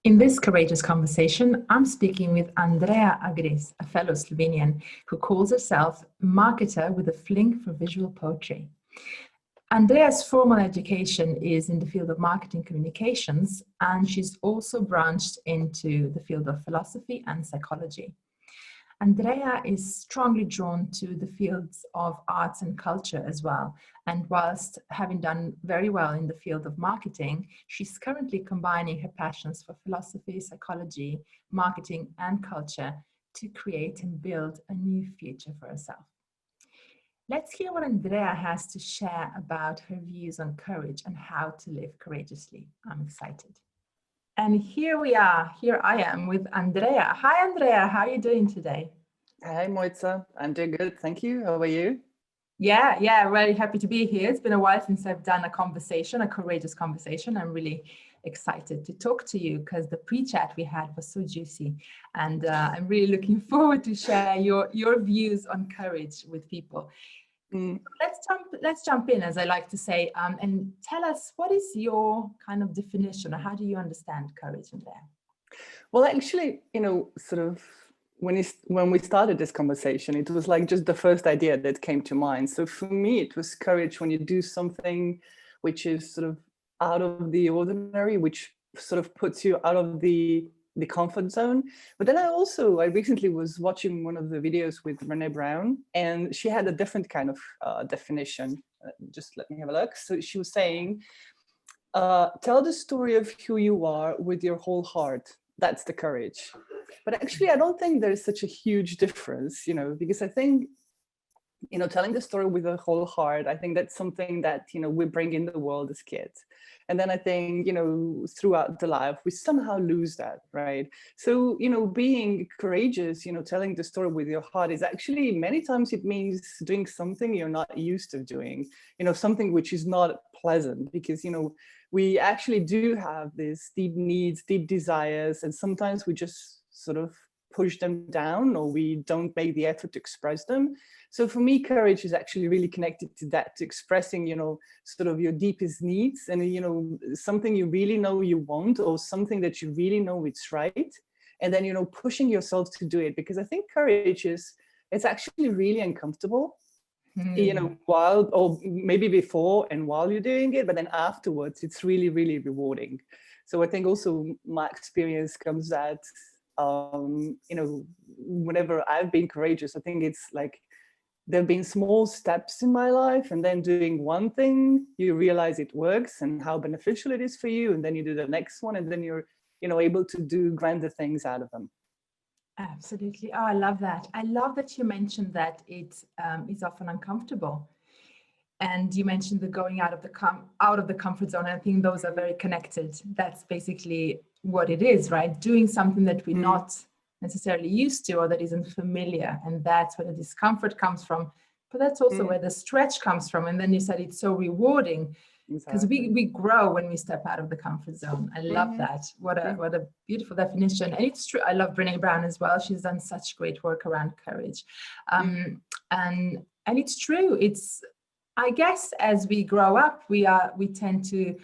In this courageous conversation, I'm speaking with Andreja Agrez, a fellow Slovenian who calls herself marketer with a fling for visual poetry. Andrea's formal education is in the field of marketing communications, and she's also branched into the field of philosophy and psychology. Andreja is strongly drawn to the fields of arts and culture as well. And whilst having done very well in the field of marketing, she's currently combining her passions for philosophy, psychology, marketing, and culture to create and build a new future for herself. Let's hear what Andreja has to share about her views on courage and how to live courageously. I'm excited. And here we are. Here I am with Andreja. Hi, Andreja. How are you doing today? Hi, Moitza. I'm doing good. Thank you. How are you? Yeah, really happy to be here. It's been a while since I've done a conversation, a courageous conversation. I'm really excited to talk to you because the pre-chat we had was so juicy. And I'm really looking forward to share your views on courage with people. Let's jump in, as I like to say, and tell us, what is your kind of definition, or how do you understand courage in there? Well, actually, sort of when we started this conversation, it was like just the first idea that came to mind. So for me, it was courage when you do something which is sort of out of the ordinary, which sort of puts you out of the comfort zone. But then I recently was watching one of the videos with Brené Brown, and she had a different kind of definition. Just let me have a look. So she was saying, tell the story of who you are with your whole heart. That's the courage. But actually, I don't think there's such a huge difference, because I think, telling the story with a whole heart, I think that's something that, we bring in the world as kids. And then I think, throughout the life, we somehow lose that, right? So, being courageous, telling the story with your heart is actually, many times it means doing something you're not used to doing, something which is not pleasant, because, we actually do have these deep needs, deep desires, and sometimes we just sort of push them down, or we don't make the effort to express them. So for me, courage is actually really connected to that, to expressing, sort of your deepest needs, and, something you really know you want, or something that you really know it's right. And then, pushing yourself to do it, because I think courage it's actually really uncomfortable. While, or maybe before and while you're doing it, but then afterwards, it's really, really rewarding. So I think also my experience comes that, whenever I've been courageous, I think it's like, there have been small steps in my life, and then doing one thing, you realize it works and how beneficial it is for you. And then you do the next one, and then you're, able to do grander things out of them. Absolutely. Oh, I love that. I love that you mentioned that it is often uncomfortable. And you mentioned the going out of the comfort zone. I think those are very connected. That's basically what it is, right? Doing something that we're not necessarily used to, or that isn't familiar. And that's where the discomfort comes from. But that's also where the stretch comes from. And then you said it's so rewarding, because we grow when we step out of the comfort zone. I love that. What a beautiful definition. And it's true. I love Brené Brown as well. She's done such great work around courage. And it's true. I guess as we grow up, we tend to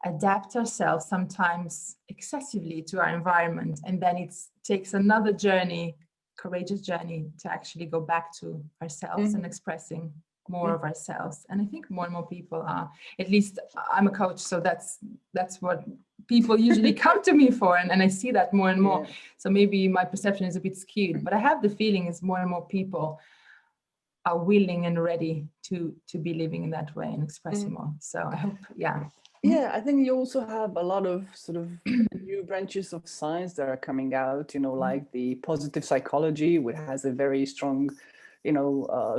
adapt ourselves sometimes excessively to our environment. And then it takes another journey, courageous journey, to actually go back to ourselves and expressing more of ourselves. And I think more and more people are, at least I'm a coach, so that's what people usually come to me for. And I see that more and more. So maybe my perception is a bit skewed, but I have the feeling is more and more people are willing and ready to be living in that way and expressing more. So I hope, Yeah, I think you also have a lot of sort of new branches of science that are coming out, like the positive psychology, which has a very strong,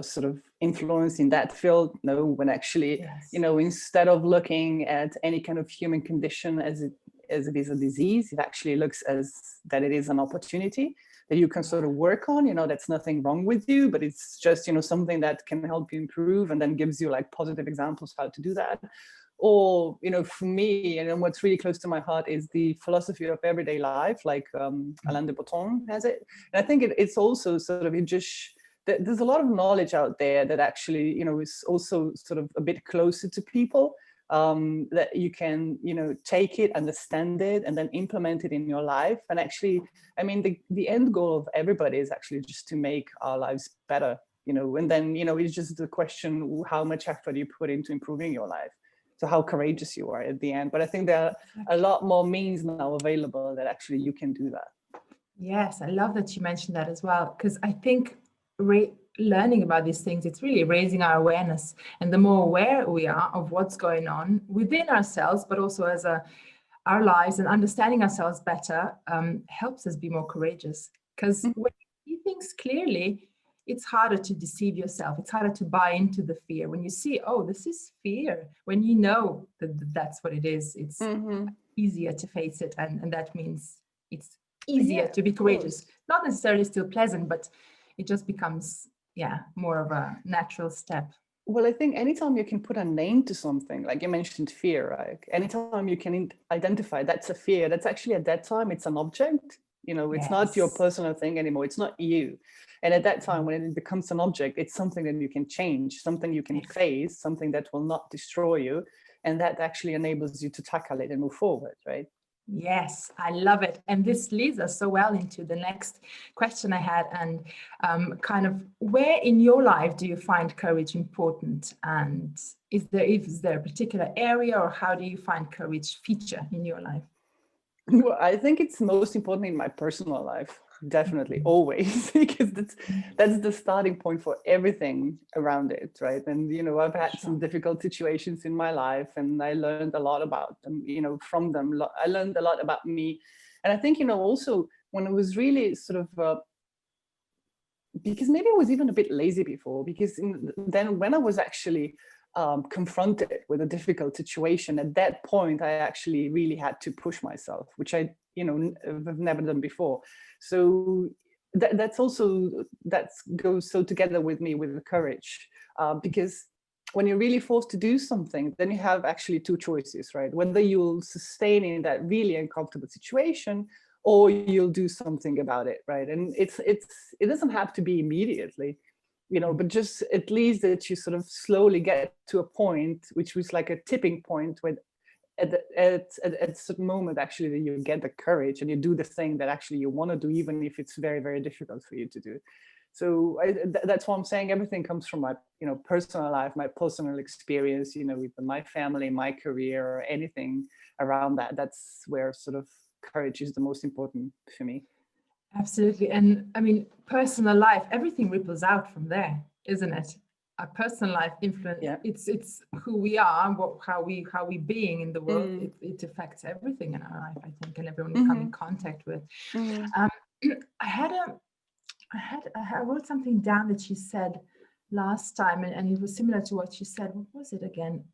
sort of influence in that field, when actually, instead of looking at any kind of human condition as it is a disease, it actually looks as that it is an opportunity that you can sort of work on, that's nothing wrong with you, but it's just, something that can help you improve, and then gives you like positive examples how to do that. Or, for me, and what's really close to my heart is the philosophy of everyday life, like Alain de Botton has it. And I think it's also sort of, there's a lot of knowledge out there that actually, is also sort of a bit closer to people. that you can, take it, understand it, and then implement it in your life. And actually, I mean, the end goal of everybody is actually just to make our lives better, and then, it's just the question, how much effort you put into improving your life. So how courageous you are at the end. But I think there are a lot more means now available that actually you can do that. Yes, I love that you mentioned that as well, because I think learning about these things, it's really raising our awareness. And the more aware we are of what's going on within ourselves, but also as our lives, and understanding ourselves better, helps us be more courageous. Because when you see things clearly, it's harder to deceive yourself. It's harder to buy into the fear. When you see, oh, this is fear, when you know that that's what it is, it's easier to face it. And that means it's easier to be courageous. Not necessarily still pleasant, but it just becomes, more of a natural step. Well, I think anytime you can put a name to something, like you mentioned fear, right? Anytime you can identify that's a fear, that's actually at that time, it's an object. It's not your personal thing anymore. It's not you. And at that time, when it becomes an object, it's something that you can change, something you can face, something that will not destroy you. And that actually enables you to tackle it and move forward, right? Yes, I love it. And this leads us so well into the next question I had, and kind of where in your life do you find courage important? And is there a particular area, or how do you find courage feature in your life? Well, I think it's most important in my personal life, definitely, always, because that's the starting point for everything around it, right? And I've had some difficult situations in my life, and I learned a lot about them, from them. I learned a lot about me, and I think also when it was really sort of because maybe I was even a bit lazy before, because then when I was actually confronted with a difficult situation, at that point, I actually really had to push myself, which I, have never done before. So that goes so together with me with the courage, because when you're really forced to do something, then you have actually two choices, right? Whether you'll sustain in that really uncomfortable situation, or you'll do something about it, right? And it doesn't have to be immediately, but just at least that you sort of slowly get to a point, which was like a tipping point, when at a certain moment, actually, that you get the courage and you do the thing that actually you want to do, even if it's very, very difficult for you to do. So that's why I'm saying everything comes from my, personal life, my personal experience, with my family, my career, or anything around that. That's where sort of courage is the most important for me. Absolutely. And I mean, personal life, everything ripples out from there, isn't it? Our personal life influence, it's who we are, how we being in the world. It affects everything in our life, I think, and everyone we come in contact with. I wrote something down that you said last time, and it was similar to what you said. What was it again?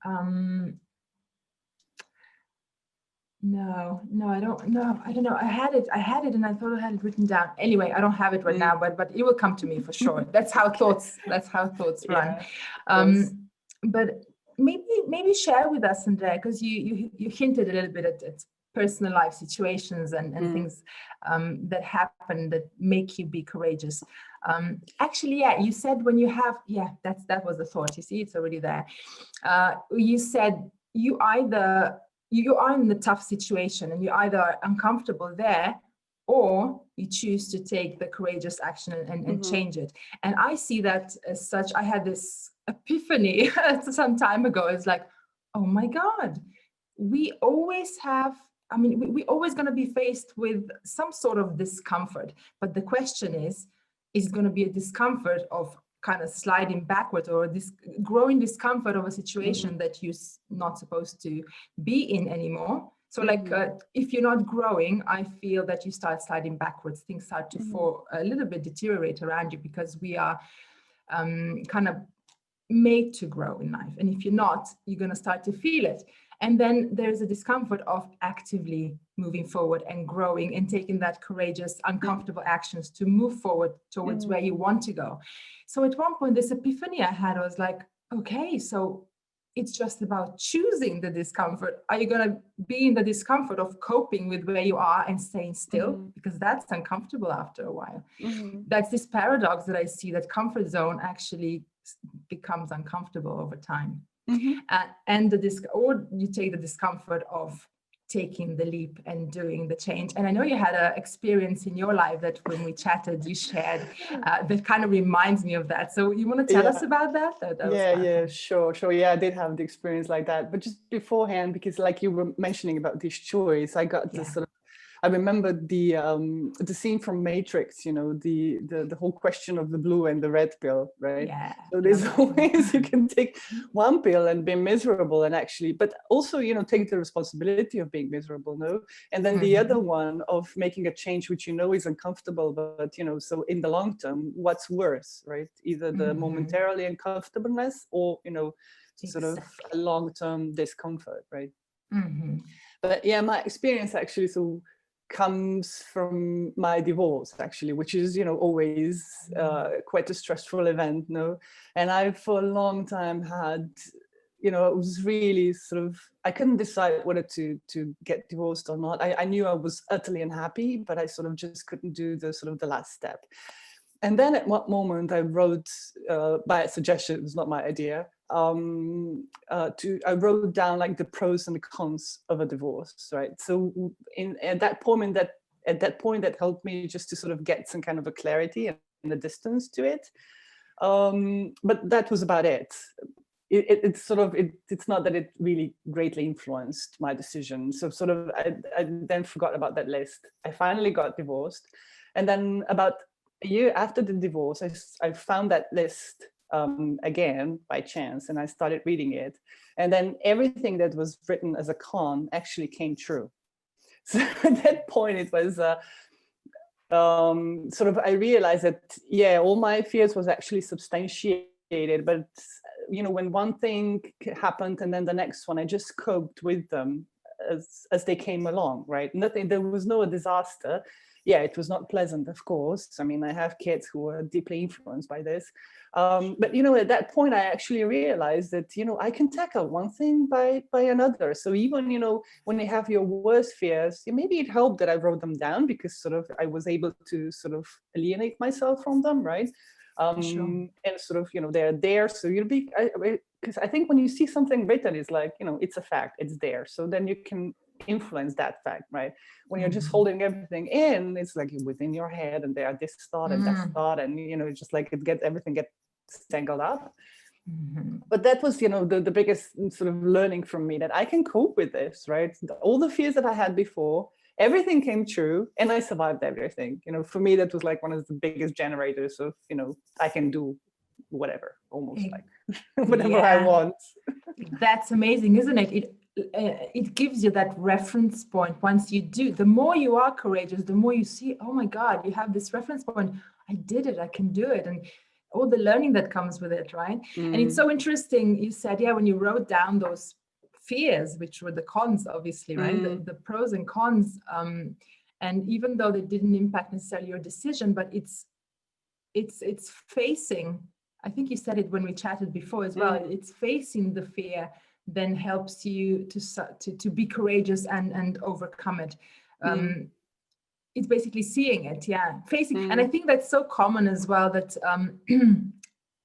No, I don't know. I had it and I thought I had it written down. Anyway, I don't have it right now, but it will come to me for sure. That's how thoughts run. But maybe share with us, Andrea, because you hinted a little bit at personal life situations and things that happen that make you be courageous. Actually, you said when you have, that was the thought. You see, it's already there. You said you are in the tough situation and you're either uncomfortable there, or you choose to take the courageous action and change it. And I see that as such. I had this epiphany some time ago. It's like, oh my God, we always have, we're always going to be faced with some sort of discomfort. But the question is it going to be a discomfort of kind of sliding backwards, or this growing discomfort of a situation that you're not supposed to be in anymore? So if you're not growing, I feel that you start sliding backwards. Things start to fall a little bit, deteriorate around you, because we are kind of made to grow in life. And if you're not, you're going to start to feel it. And then there's a discomfort of actively moving forward and growing and taking that courageous, uncomfortable actions to move forward towards where you want to go. So at one point, this epiphany I had, I was like, okay, so it's just about choosing the discomfort. Are you going to be in the discomfort of coping with where you are and staying still? Because that's uncomfortable after a while. That's this paradox that I see, that comfort zone actually becomes uncomfortable over time. And or you take the discomfort of taking the leap and doing the change. And I know you had an experience in your life that when we chatted, you shared that kind of reminds me of that. So you want to tell us about that? Yeah, sure. Yeah, I did have the experience like that. But just beforehand, because like you were mentioning about this choice, I got this sort of, I remember the scene from Matrix, you know, the whole question of the blue and the red pill, right? Yeah. So there's always, you can take one pill and be miserable and actually, but also, you know, take the responsibility of being miserable, no? And then the other one of making a change, which you know is uncomfortable, but, you know, so in the long term, what's worse, right? Either the momentarily uncomfortableness or, you know, sort of a long-term discomfort, right? But yeah, my experience actually, so comes from my divorce actually, which is, you know, always quite a stressful event, no? And I for a long time had, you know, it was really sort of, I couldn't decide whether to get divorced or not. I knew I was utterly unhappy, but I sort of just couldn't do the sort of the last step. And then at one moment I wrote, by suggestion, it was not my idea, I wrote down like the pros and the cons of a divorce, right? So at that point that helped me just to sort of get some kind of a clarity and a distance to it. But that was about it. It's sort of, it's not that it really greatly influenced my decision. So sort of, I then forgot about that list. I finally got divorced. And then about a year after the divorce, I found that list again by chance, and I started reading it. And then everything that was written as a con actually came true. So at that point, it was sort of, I realized that, yeah, all my fears was actually substantiated, but you know, when one thing happened and then the next one, I just coped with them as they came along, right? Nothing, there was no disaster. Yeah, it was not pleasant, of course. I mean, I have kids who are deeply influenced by this. But, you know, at that point, I actually realized that, you know, I can tackle one thing by another. So even, you know, when you have your worst fears, maybe it helped that I wrote them down because sort of I was able to sort of alienate myself from them, right? And sort of, you know, they're there. So you'll be, because I think when you see something written, it's like, you know, it's a fact, it's there. So then you can influence that fact, right? When you're just holding everything in, it's like within your head and there are this thought and that thought, and you know, it's just like everything gets tangled up. But that was, you know, the biggest sort of learning from me, that I can cope with this, right? All the fears that I had before, everything came true and I survived everything. You know, for me, that was like one of the biggest generators of, you know, I can do whatever, almost like whatever I want. That's amazing, isn't it? It gives you that reference point. Once you do, the more you are courageous, the more you see, oh my God, you have this reference point. I did it, I can do it. And all the learning that comes with it, right? And it's so interesting. You said, yeah, when you wrote down those fears, which were the cons, obviously, right? The pros and cons. And even though they didn't impact necessarily your decision, but it's facing, I think you said it when we chatted before as well, it's facing the fear then helps you to be courageous and overcome it. It's basically seeing it, facing. And I think that's so common as well, that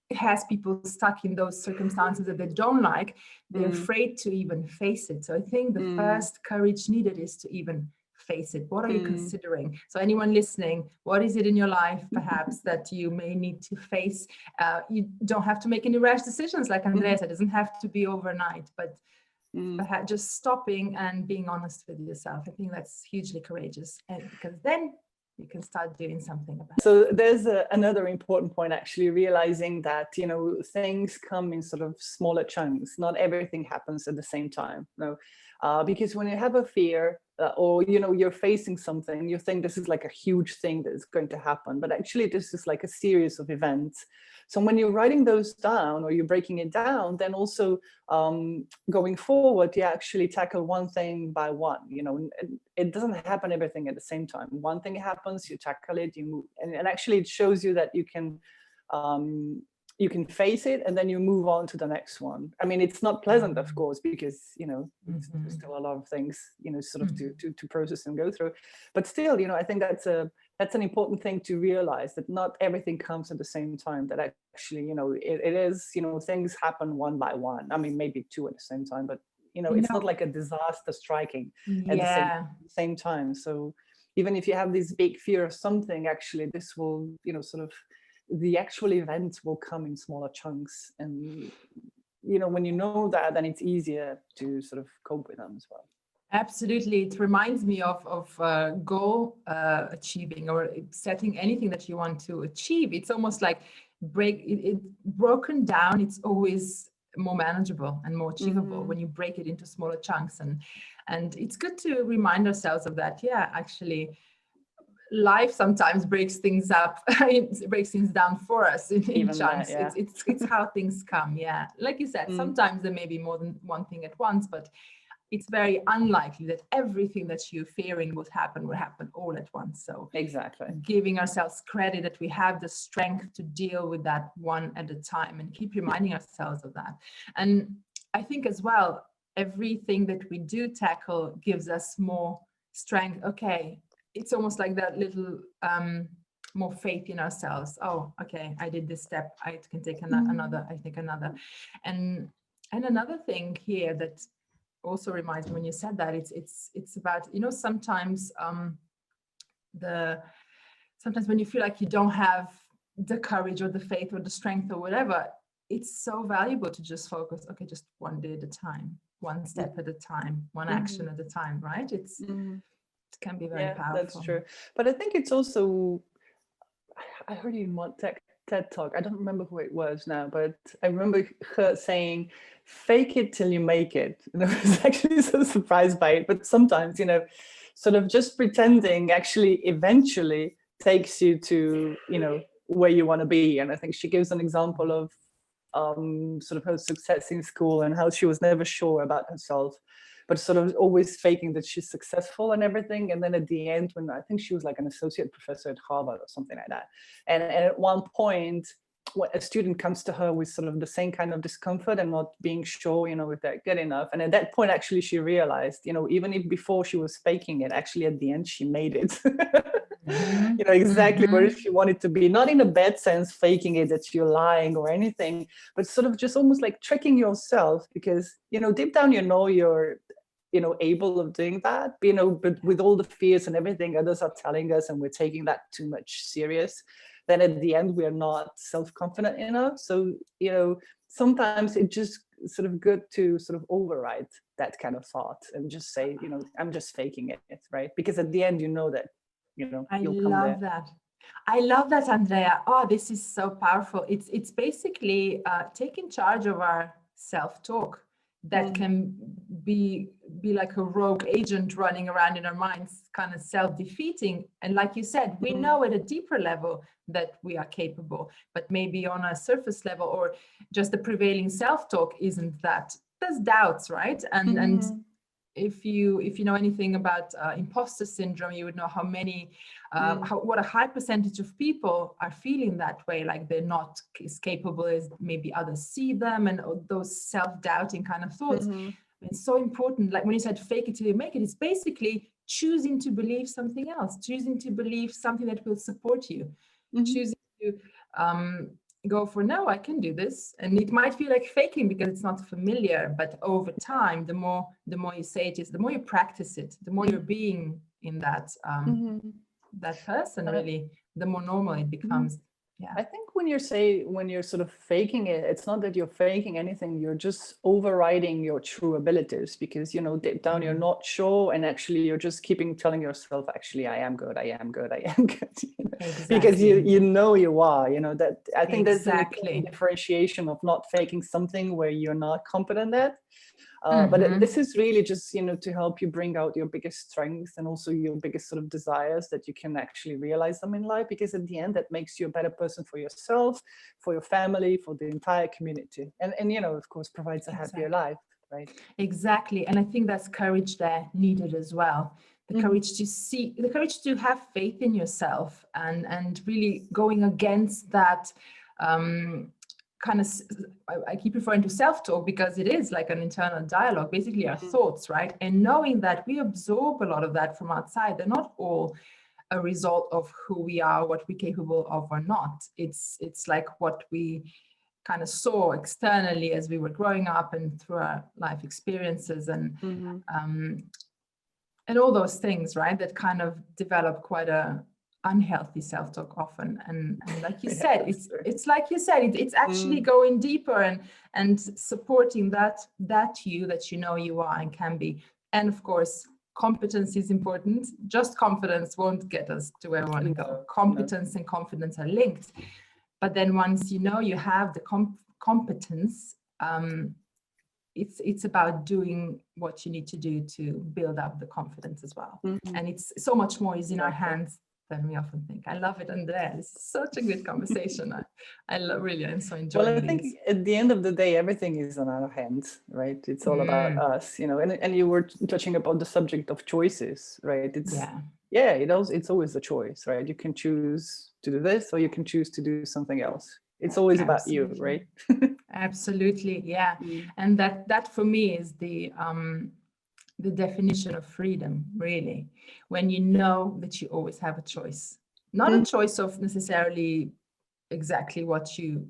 it has people stuck in those circumstances that they don't like. They're afraid to even face it. So I think the first courage needed is to even face it. What are you considering? So anyone listening, what is it in your life perhaps that you may need to face? You don't have to make any rash decisions, like Andreja said. It doesn't have to be overnight, but perhaps just stopping and being honest with yourself. I think that's hugely courageous, and because then you can start doing something about it. So there's another important point, actually, realizing that, you know, things come in sort of smaller chunks. Not everything happens at the same time. No, because when you have a fear or, you know, you're facing something, you think this is like a huge thing that is going to happen, but actually this is like a series of events. So when you're writing those down or you're breaking it down, then also going forward, you actually tackle one thing by one. You know, it doesn't happen everything at the same time. One thing happens, you tackle it, you move, and actually it shows you that you can you can face it and then you move on to the next one. I mean, it's not pleasant, of course, because, there's still a lot of things, sort of to process and go through. But still, I think that's an important thing to realize, that not everything comes at the same time, that actually, it is, things happen one by one. I mean, maybe two at the same time, but, it's not like a disaster striking at the same time. So even if you have this big fear of something, actually, this will, sort of, the actual events will come in smaller chunks. And, when you know that, then it's easier to sort of cope with them as well. Absolutely. It reminds me of goal achieving, or setting anything that you want to achieve. It's almost like broken down. It's always more manageable and more achievable when you break it into smaller chunks. And it's good to remind ourselves of that. Yeah, actually, life sometimes breaks things up. It breaks things down for us in chunks. That, yeah. It's how things come. Yeah, like you said, sometimes there may be more than one thing at once, but it's very unlikely that everything that you're fearing would happen all at once. So exactly, giving ourselves credit that we have the strength to deal with that one at a time, and keep reminding ourselves of that. And I think as well, everything that we do tackle gives us more strength. Okay, it's almost like that little more faith in ourselves. Oh, okay, I did this step, I can take another, I think another. And another thing here that also reminds me when you said that, it's about, sometimes sometimes when you feel like you don't have the courage or the faith or the strength or whatever, it's so valuable to just focus, okay, just one day at a time, one step at a time, one action at a time, right? It can be very powerful. That's true. But I think it's also, I heard you in one TED talk, I don't remember who it was now, but I remember her saying, fake it till you make it. And I was actually so surprised by it. But sometimes, sort of just pretending actually eventually takes you to, where you want to be. And I think she gives an example of sort of her success in school and how she was never sure about herself, but sort of always faking that she's successful and everything. And then at the end, when I think she was like an associate professor at Harvard or something like that. And at one point, when a student comes to her with sort of the same kind of discomfort and not being sure, if they're good enough. And at that point, actually, she realized, even if before she was faking it, actually at the end, she made it. Exactly where she wanted to be, not in a bad sense, faking it that you're lying or anything, but sort of just almost like tricking yourself, because, deep down, you're able of doing that, but with all the fears and everything others are telling us, and we're taking that too much serious, then at the end, we are not self-confident enough. So, sometimes it's just sort of good to sort of override that kind of thought and just say, I'm just faking it, right? Because at the end, that, you'll come there. I love that, Andrea. Oh, this is so powerful. It's basically taking charge of our self-talk that can be like a rogue agent running around in our minds, kind of self-defeating. And like you said, we know at a deeper level that we are capable, but maybe on a surface level or just the prevailing self-talk isn't that. There's doubts, right? And if you know anything about imposter syndrome, you would know how many, what a high percentage of people are feeling that way, like they're not as capable as maybe others see them, and those self-doubting kind of thoughts. It's so important. Like when you said fake it till you make it, it's basically choosing to believe something else, choosing to believe something that will support you, choosing to go for, no, I can do this. And it might feel like faking because it's not familiar, but over time, the more you say it is, the more you practice it, the more you're being in that that person, really, the more normal it becomes. Yeah, I think when you're sort of faking it, it's not that you're faking anything, you're just overriding your true abilities, because deep down you're not sure, and actually you're just telling yourself, actually I am good, I am good, I am good. Exactly. Because you are, that I think there's a differentiation of not faking something where you're not competent at. But this is really just, to help you bring out your biggest strengths and also your biggest sort of desires, that you can actually realize them in life, because at the end, that makes you a better person for yourself, for your family, for the entire community. And of course, provides a happier life, right? Exactly. And I think that's courage there needed as well. The courage to have faith in yourself, and really going against that kind of, I keep referring to self-talk because it is like an internal dialogue, basically our thoughts, right? And knowing that we absorb a lot of that from outside, they're not all a result of who we are, what we're capable of or not. It's like what we kind of saw externally as we were growing up and through our life experiences and all those things, right? That kind of develop quite a unhealthy self-talk often. And like you said, it's like you said, it's actually going deeper and supporting that you that you know you are and can be. And of course, competence is important. Just confidence won't get us to where we want to go. Competence and confidence are linked. But then once you know you have the competence, it's about doing what you need to do to build up the confidence as well. And it's so much more is in our hands than we often think. I love it, Andrea. This is such a good conversation. I really am so enjoying. Well, I think at the end of the day, everything is on our hands, right? It's all about us, you know. And you were touching about the subject of choices, right? It's always a choice, right? You can choose to do this, or you can choose to do something else. It's always about you, right? Absolutely, yeah. And that for me is the definition of freedom, really, when you know that you always have a choice, not a choice of necessarily exactly what you're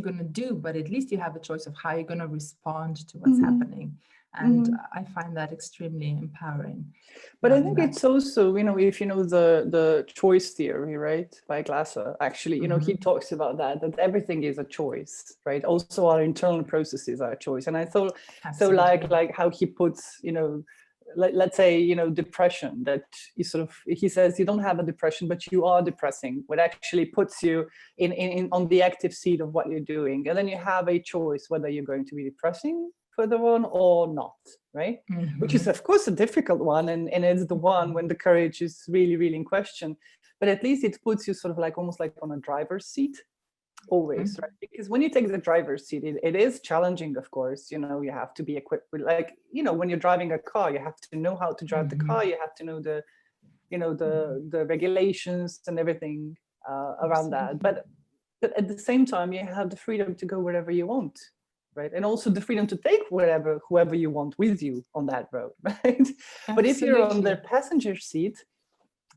going to do, but at least you have a choice of how you're going to respond to what's happening. And I find that extremely empowering. But I think it's also, you know, if you know the choice theory, right, by Glasser, actually, you know, he talks about that everything is a choice, right? Also our internal processes are a choice. And I thought, so like how he puts, you know, let's say, you know, depression, that he says you don't have a depression, but you are depressing, what actually puts you in on the active seat of what you're doing. And then you have a choice whether you're going to be depressing further on or not, right? Which is of course a difficult one, and it's the one when the courage is really, really in question. But at least it puts you sort of like almost like on a driver's seat always, right? Because when you take the driver's seat, it is challenging, of course. You know, you have to be equipped with, like, you know, when you're driving a car, you have to know how to drive the car, you have to know the, you know, the regulations and everything around that. But at the same time, you have the freedom to go wherever you want, right? And also the freedom to take whoever you want with you on that road, right? But if you're on the passenger seat,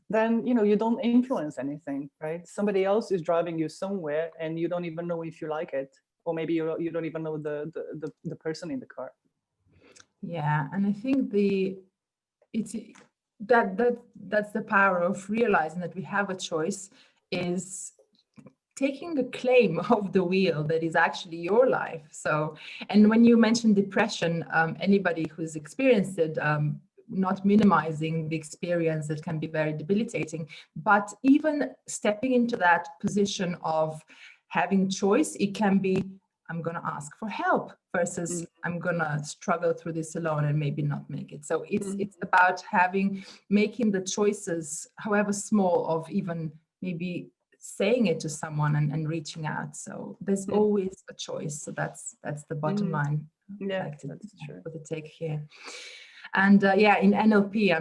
then, you know, you don't influence anything, right? Somebody else is driving you somewhere and you don't even know if you like it, or maybe you don't even know the person in the car. Yeah, and I think that's the power of realizing that we have a choice, is taking a claim of the wheel that is actually your life. So, and when you mentioned depression, anybody who's experienced it, not minimizing the experience, that can be very debilitating, but even stepping into that position of having choice, it can be, I'm going to ask for help versus I'm going to struggle through this alone and maybe not make it. So it's about making the choices, however small, of even maybe saying it to someone and reaching out. So there's always a choice. So that's the bottom line. Yeah, that's true. For the take here. And in NLP,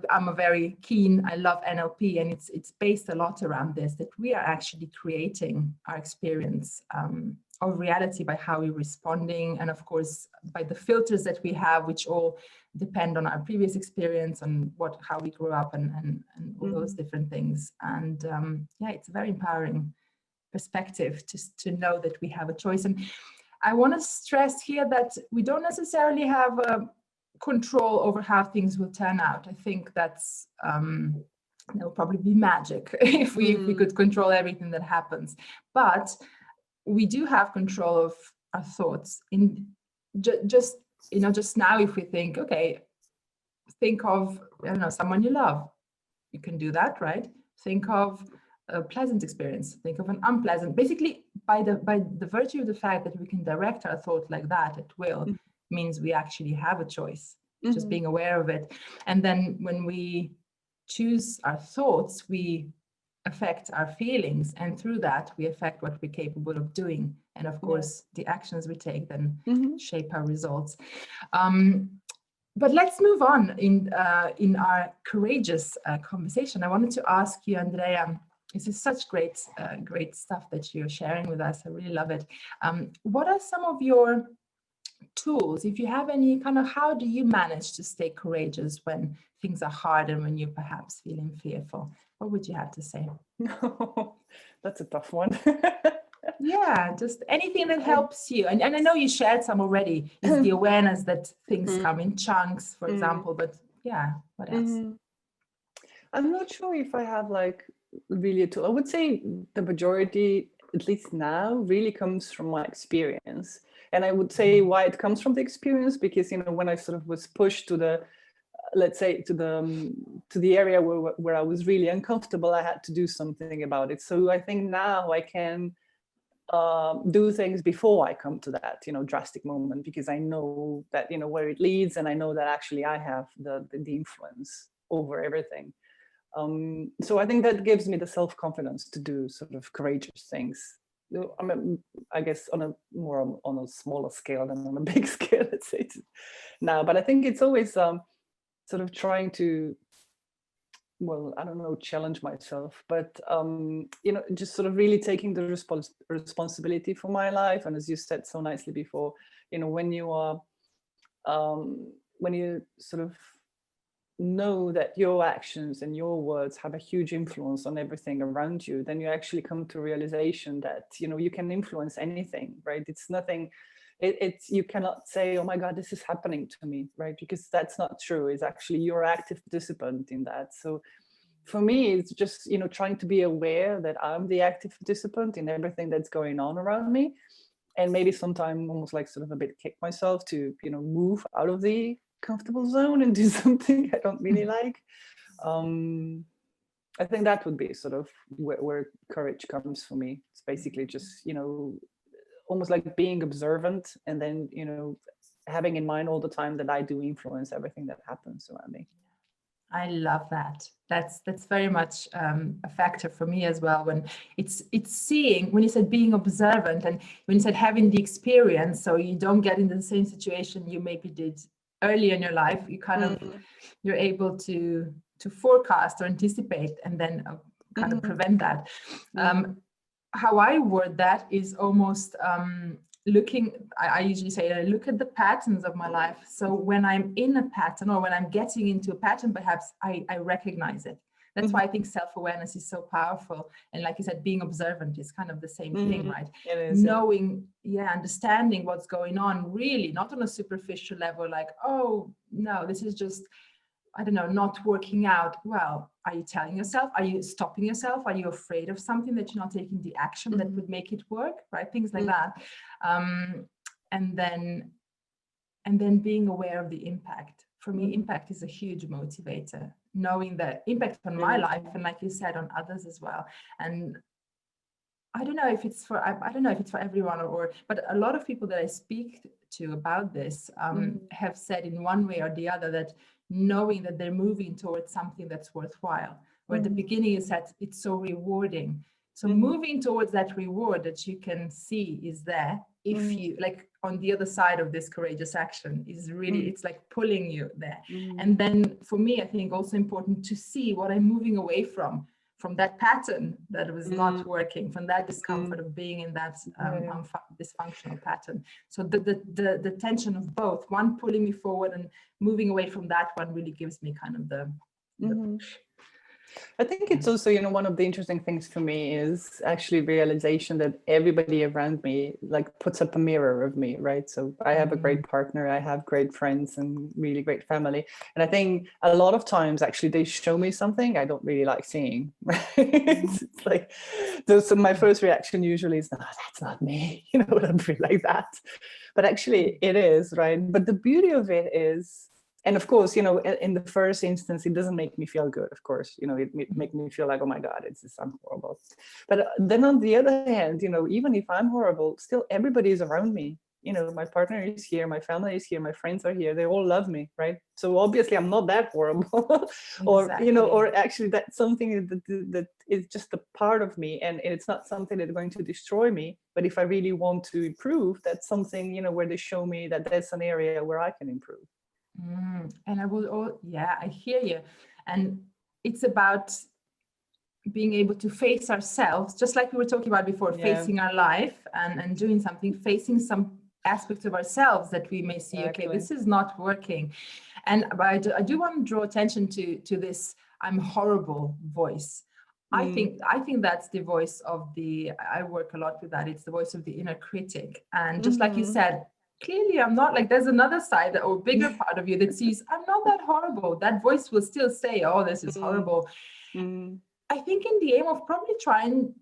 I'm a very keen, I love NLP, and it's based a lot around this, that we are actually creating our experience of reality by how we're responding, and of course by the filters that we have, which all depend on our previous experience and how we grew up and all those different things. And it's a very empowering perspective to know that we have a choice. And I want to stress here that we don't necessarily have control over how things will turn out. I think that's that will probably be magic if we could control everything that happens. But we do have control of our thoughts. In just now, if we think, okay, think of, I don't know, someone you love, you can do that, right? Think of a pleasant experience, think of an unpleasant. Basically, by the virtue of the fact that we can direct our thought like that at will, means we actually have a choice, just being aware of it. And then when we choose our thoughts, we affect our feelings, and through that we affect what we're capable of doing. And of course, the actions we take then shape our results. But let's move on in our courageous conversation. I wanted to ask you, Andrea, This is such great stuff that you're sharing with us. I really love it. What are some of your tools, if you have any, kind of how do you manage to stay courageous when things are hard and when you're perhaps feeling fearful? What would you have to say? No, that's a tough one. Yeah, just anything that helps you. And I know you shared some already, is the awareness that things come in chunks, for example, but yeah, what else? I'm not sure if I have like really a tool. I would say the majority, at least now, really comes from my experience. And I would say why it comes from the experience, because, you know, when I sort of was pushed to the, let's say, to the area where I was really uncomfortable, I had to do something about it. So I think now I can do things before I come to that, you know, drastic moment, because I know that, you know, where it leads, and I know that actually I have the influence over everything. So I think that gives me the self-confidence to do sort of courageous things. I mean, I guess on a smaller scale than on a big scale, let's say now. But I think it's always sort of trying to, well, I don't know, challenge myself, but you know, just sort of really taking the responsibility for my life. And as you said so nicely before, you know, when you are when you sort of know that your actions and your words have a huge influence on everything around you, then you actually come to realization that, you know, you can influence anything, right? It's nothing, it's you cannot say, oh my God, this is happening to me, right? Because that's not true. It's actually you're active participant in that. So for me, it's just, you know, trying to be aware that I'm the active participant in everything that's going on around me. And maybe sometimes almost like sort of a bit kick myself to, you know, move out of the comfortable zone and do something I don't really like. I think that would be sort of where courage comes for me. It's basically just, you know, almost like being observant, and then, you know, having in mind all the time that I do influence everything that happens around me. I love that. That's very much a factor for me as well. When it's seeing, when you said being observant, and when you said having the experience, so you don't get in the same situation you maybe did earlier in your life, you kind of, you're able to forecast or anticipate, and then kind of prevent that. How I word that is almost looking, I usually say, I look at the patterns of my life. So when I'm in a pattern, or when I'm getting into a pattern, perhaps I recognize it. That's why I think self-awareness is so powerful. And like you said, being observant is kind of the same thing, right? It is, knowing, understanding what's going on, really, not on a superficial level, like, oh, no, this is just, I don't know, not working out. Well, are you telling yourself? Are you stopping yourself? Are you afraid of something that you're not taking the action that would make it work, right? Things like that. And then being aware of the impact. For me, impact is a huge motivator, knowing the impact on my life, and like you said, on others as well. And I don't know if it's for everyone, but a lot of people that I speak to about this have said in one way or the other that knowing that they're moving towards something that's worthwhile. Where at the beginning you said it's so rewarding. So moving towards that reward that you can see is there, if you, like, on the other side of this courageous action is really, it's like pulling you there. And then for me, I think also important to see what I'm moving away from that pattern that was not working, from that discomfort of being in that dysfunctional pattern. So the tension of both, one pulling me forward and moving away from that one, really gives me kind of the push. I think it's also, you know, one of the interesting things for me is actually realization that everybody around me like puts up a mirror of me, right? So I have a great partner, I have great friends and really great family. And I think a lot of times actually they show me something I don't really like seeing, right? It's like, so my first reaction usually is, no, that's not me, you know, I don't feel like that. But actually it is, right? But the beauty of it is, and of course, you know, in the first instance, it doesn't make me feel good. Of course, you know, it makes me feel like, oh my God, I'm horrible. But then on the other hand, you know, even if I'm horrible, still everybody is around me. You know, my partner is here, my family is here, my friends are here. They all love me, right? So obviously, I'm not that horrible, or you know, or actually, that's something that is just a part of me, and it's not something that's going to destroy me. But if I really want to improve, that's something, you know, where they show me that there's an area where I can improve. And I will, I hear you. And it's about being able to face ourselves, just like we were talking about before, facing our life and doing something, facing some aspects of ourselves that we may see, okay, this is not working. And I do want to draw attention to this "I'm horrible" voice. I think that's the voice of I work a lot with that. It's the voice of the inner critic. And just like you said, clearly I'm not, like, there's another side or bigger part of you that sees I'm not that horrible. That voice will still say, oh, this is horrible. I think in the aim of probably trying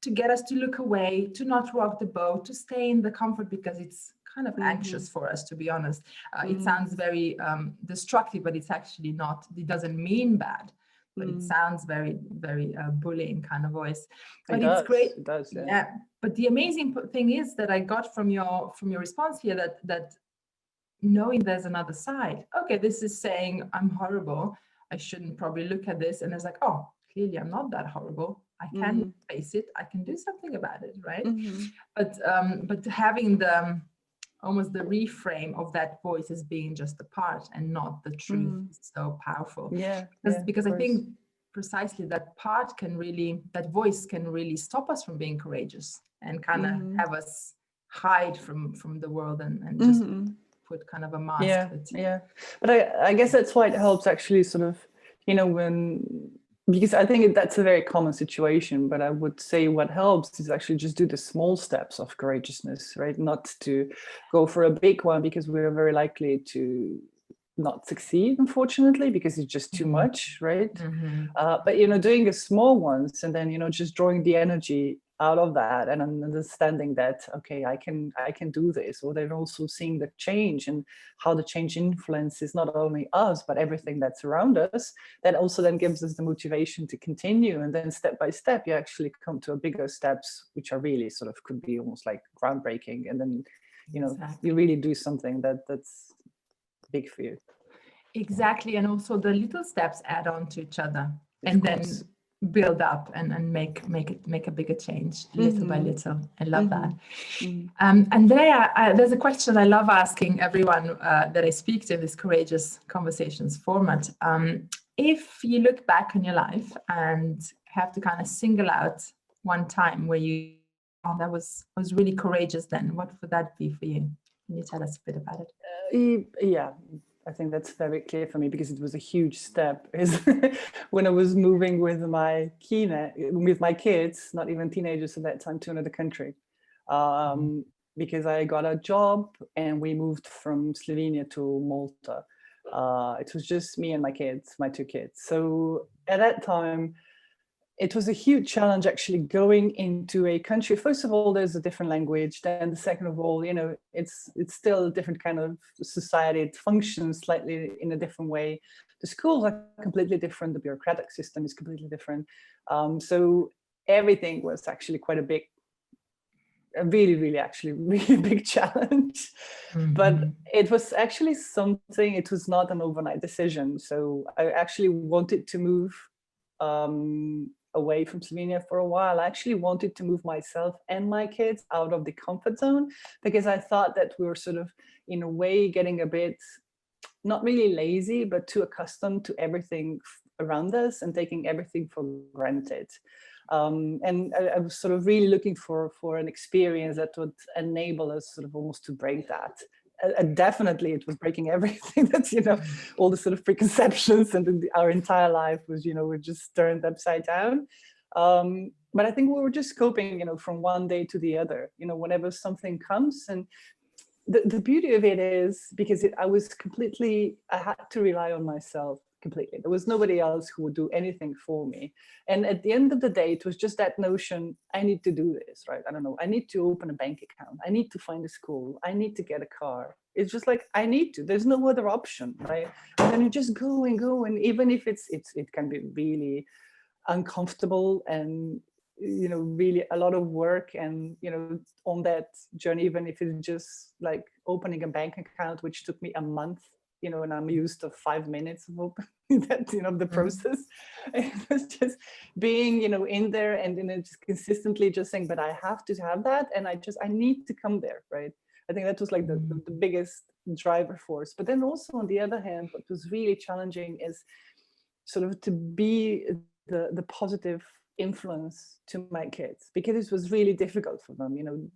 to get us to look away, to not rock the boat, to stay in the comfort, because it's kind of anxious for us, to be honest. It sounds very destructive, but it's actually not. It doesn't mean bad, but it sounds very, very bullying kind of voice. But it's great. It does, yeah. But the amazing thing is that I got from your response here that knowing there's another side. Okay, this is saying I'm horrible. I shouldn't probably look at this. And it's like, oh, clearly I'm not that horrible. I can face it. I can do something about it, right? But having almost the reframe of that voice as being just a part and not the truth is so powerful. Because I think precisely that voice can really stop us from being courageous and kind of have us hide from the world and just put kind of a mask. But I guess that's why it helps actually sort of, because I think that's a very common situation, but I would say what helps is actually just do the small steps of courageousness, right? Not to go for a big one, because we're very likely to not succeed, unfortunately, because it's just too much, right? But doing the small ones, and then just drawing the energy out of that and understanding that, okay, I can do this, or then also seeing the change and how the change influences not only us but everything that's around us. That also then gives us the motivation to continue, and then step by step you actually come to a bigger steps, which are really sort of could be almost like groundbreaking, and then you really do something that's big for you. Exactly. And also the little steps add on to each other, and then build up and make a bigger change little by little. I love that. Andrea, there's a question I love asking everyone that I speak to in this Courageous Conversations format. If you look back on your life and have to kind of single out one time where that was really courageous, then what would that be for you? Can you tell us a bit about it? Yeah, I think that's very clear for me, because it was a huge step. Is when I was moving with my kids, not even teenagers at that time, to another country, because I got a job and we moved from Slovenia to Malta. It was just me and my two kids. So at that time, it was a huge challenge actually going into a country. First of all, there's a different language. Then the second of all, it's still a different kind of society. It functions slightly in a different way. The schools are completely different. The bureaucratic system is completely different. So everything was actually quite a really big challenge. But it was actually something, it was not an overnight decision. So I actually wanted to move away from Slovenia for a while. I actually wanted to move myself and my kids out of the comfort zone, because I thought that we were sort of, in a way, getting a bit, not really lazy, but too accustomed to everything around us and taking everything for granted. And I was sort of really looking for an experience that would enable us sort of almost to break that. Definitely it was breaking everything. That's all the sort of preconceptions, and our entire life was we're just turned upside down. But I think we were just coping from one day to the other, whenever something comes. And the beauty of it is, because I had to rely on myself completely. There was nobody else who would do anything for me. And at the end of the day, it was just that notion, I need to do this, right? I don't know, I need to open a bank account, I need to find a school, I need to get a car. It's just like, I need to, there's no other option, right? And then you just go and go, and even if it can be really uncomfortable and really a lot of work, and on that journey, even if it's just like opening a bank account, which took me a month, and I'm used to 5 minutes of opening that, the process. It was just being, in there, and just consistently just saying, but I have to have that, and I need to come there, right? I think that was like the biggest driver force. But then also on the other hand, what was really challenging is sort of to be the positive influence to my kids, because it was really difficult for them.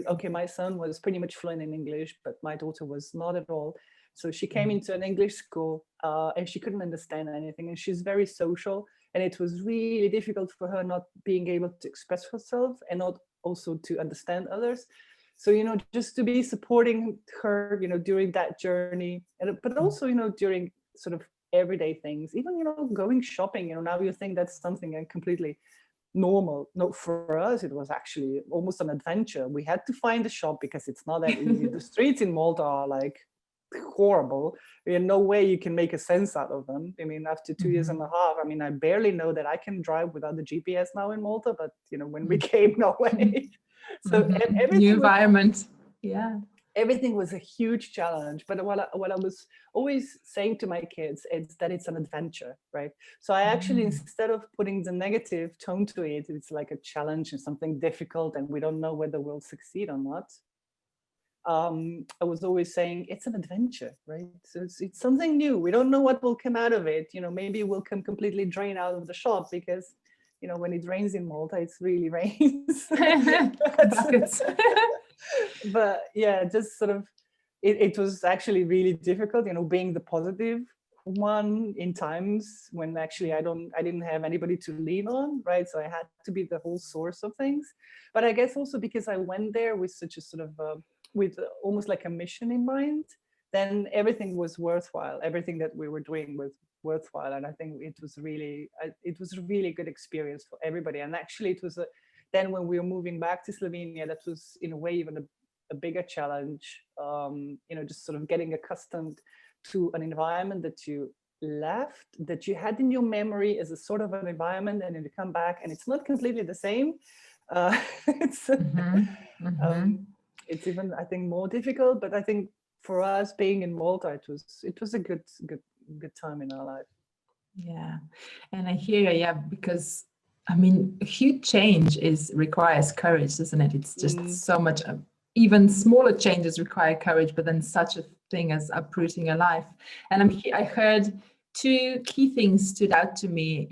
Okay, my son was pretty much fluent in English, but my daughter was not at all. So she came into an English school and she couldn't understand anything. And she's very social. And it was really difficult for her not being able to express herself and not also to understand others. So, just to be supporting her, during that journey, but also, during sort of everyday things, even, going shopping, now you think that's something completely normal. No, for us, it was actually almost an adventure. We had to find a shop because it's not that easy. The streets in Malta are like horrible. There's no way you can make a sense out of them. I mean, after 2 years and a half, I mean, I barely know that I can drive without the GPS now in Malta, but when we came, no way. So everything new environment. Yeah. Everything was a huge challenge. But what I was always saying to my kids is that it's an adventure, right? So I actually, instead of putting the negative tone to it, it's like a challenge and something difficult and we don't know whether we'll succeed or not. I was always saying it's an adventure, right? So it's something new. We don't know what will come out of it. Maybe we'll come completely drained out of the shop because, when it rains in Malta, it's really rains. But yeah, just sort of, it was actually really difficult, being the positive one in times when actually I didn't have anybody to lean on, right? So I had to be the whole source of things. But I guess also because I went there with such a sort of, with almost like a mission in mind, then everything was worthwhile. Everything that we were doing was worthwhile. And I think it was a really good experience for everybody. And actually it was then when we were moving back to Slovenia, that was in a way even a bigger challenge, just sort of getting accustomed to an environment that you left, that you had in your memory as a sort of an environment, and then you come back and it's not completely the same. It's even, I think, more difficult. But I think for us being in Malta, it was a good time in our life. Yeah, and I hear you. Yeah, because I mean, a huge change requires courage, doesn't it? It's just so much. Even smaller changes require courage, but then such a thing as uprooting your life. And I heard two key things stood out to me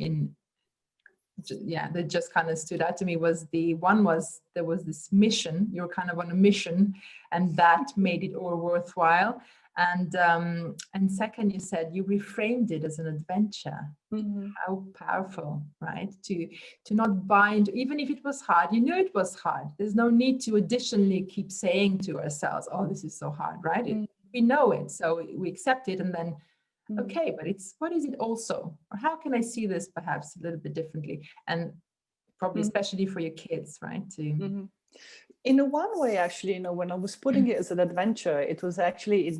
that just kind of stood out to me. One was there was this mission. You were kind of on a mission, and that made it all worthwhile. And second, you said you reframed it as an adventure. How powerful, right? To not bind, even if it was hard. You knew it was hard. There's no need to additionally keep saying to ourselves, "Oh, this is so hard," right? We know it, so we accept it, and then okay, but what is it also? Or how can I see this perhaps a little bit differently? And probably especially for your kids, right? In a one way, actually, when I was putting it as an adventure, it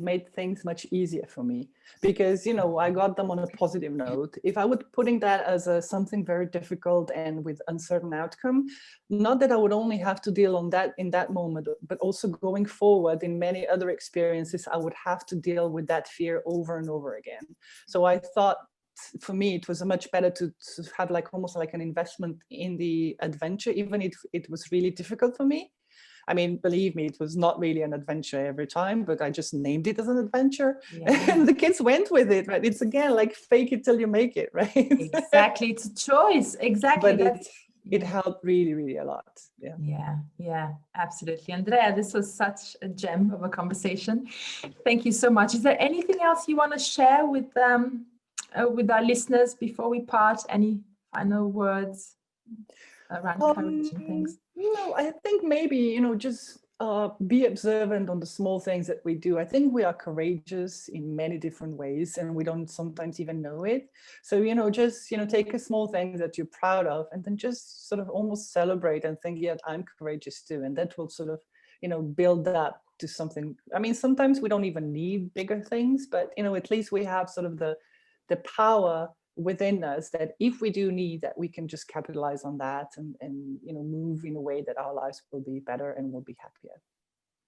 made things much easier for me because, I got them on a positive note. If I would putting that as something very difficult and with uncertain outcome, not that I would only have to deal on that in that moment, but also going forward in many other experiences, I would have to deal with that fear over and over again. So I thought, for me, it was much better to have almost like an investment in the adventure, even if it was really difficult for me. I mean, believe me, it was not really an adventure every time, but I just named it as an adventure. Yeah. And the kids went with it, right? It's again, like fake it till you make it, right? Exactly. It's a choice. Exactly. But it helped really, really a lot. Yeah, absolutely. Andreja, this was such a gem of a conversation. Thank you so much. Is there anything else you want to share with our listeners before we part? Any final words around courage and things? No, I think maybe, just be observant on the small things that we do. I think we are courageous in many different ways and we don't sometimes even know it. So, just, take a small thing that you're proud of and then just sort of almost celebrate and think, yeah, I'm courageous too. And that will sort of, build up to something. I mean, sometimes we don't even need bigger things, but, at least we have sort of the power within us that if we do need that, we can just capitalize on that and move in a way that our lives will be better and we'll be happier.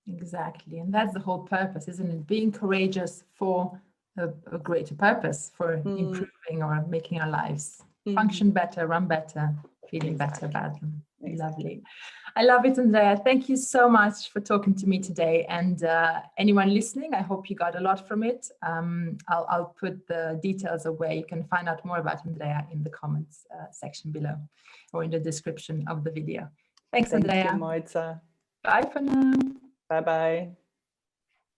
Exactly. And that's the whole purpose, isn't it? Being courageous for a greater purpose, for improving or making our lives function better, run better, feeling better about them. Lovely. I love it, Andreja. Thank you so much for talking to me today. And anyone listening, I hope you got a lot from it. I'll put the details of where you can find out more about Andreja in the comments section below or in the description of the video. Thanks, Andreja. Thank you, Moitza. Bye for now. Bye-bye.